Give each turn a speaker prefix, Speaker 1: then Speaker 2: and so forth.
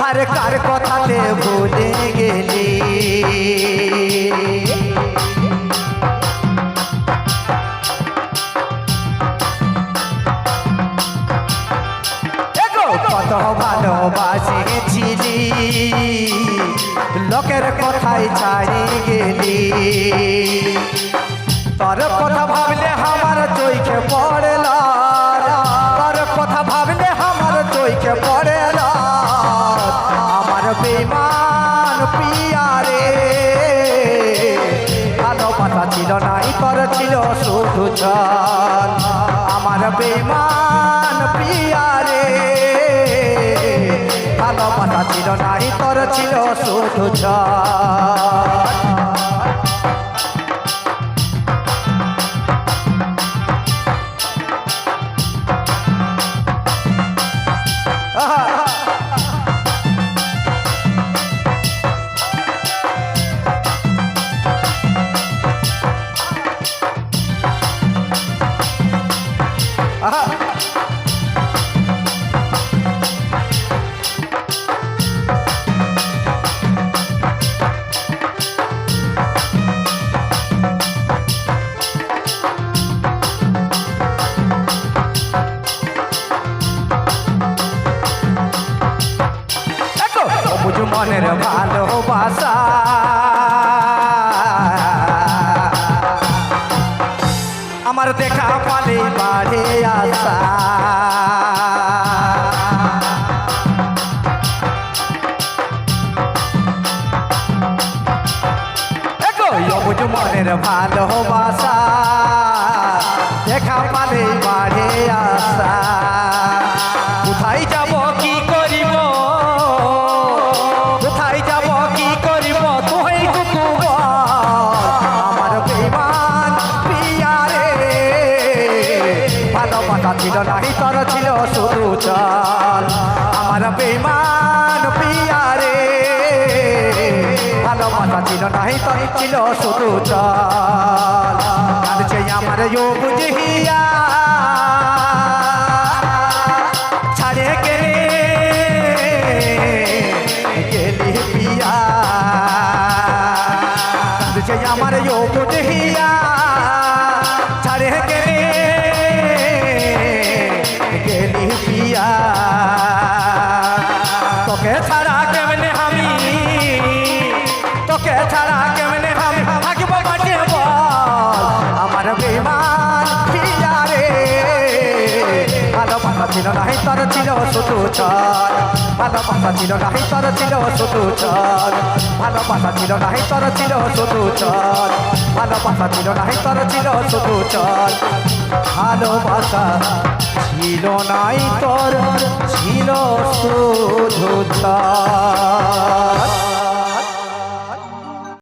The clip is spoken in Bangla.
Speaker 1: আর কার কথাতে ভুলে গেলি কত ভালোবাসেছিলি লোকের কথায় ছাড়ি গেলি তোর কথা ভাবলে আমার চোখে পড়ল তোর কথা ভাবলে আমার চোখে পড়ল আমার বেঈমান পিয়া রে ভালোবাসা ছিল নাই তোর ছিল শুধু ছল আমার বেঈমান পিয়া রে ভালোবাসা ছিল নাই তোর ছিল শুধু ছল মনের ভালোবাসা আমার দেখা পালে বাড়ে আসা মনের ভালোবাসা দেখা পালে বাড়ে আসা কোথায় যাব কি করিব কোথায় যাব কি করিব তুই টুকু আমার বেঈমান পিয়া রে ভালোবাসা ছিল নাই তোর ছিল শুধু ছল আমার বেঈমান পিয়া রে ভালোবাসা ছিল নাই তোর ছিল শুধু ছল কাঁদছে আমার বুঝিয়া ছাড়ে গেলে গেলি পিয়া কাঁদছে আমার বুঝিয়া ছাড়ে গেলে গেলি পিয়া তোকে ছাড়া কেমনে আমি তোকে ছাড়া কেমনে আমি থাকব মাঠে বল আমার বেঈমান পিয়া রে ভালোবাসা ছিল নাই তোর ছিল শুধু ছল ভালোবাসা ছিল নাই তোর ছিল শুধু ছল ভালোবাসা ছিল নাই তোর ছিল শুধু ছল ভালোবাসা ছিল নাই তোর ছিল শুধু ছল ভালোবাসা ছিল নাই তোর ছিল শুধু ছল।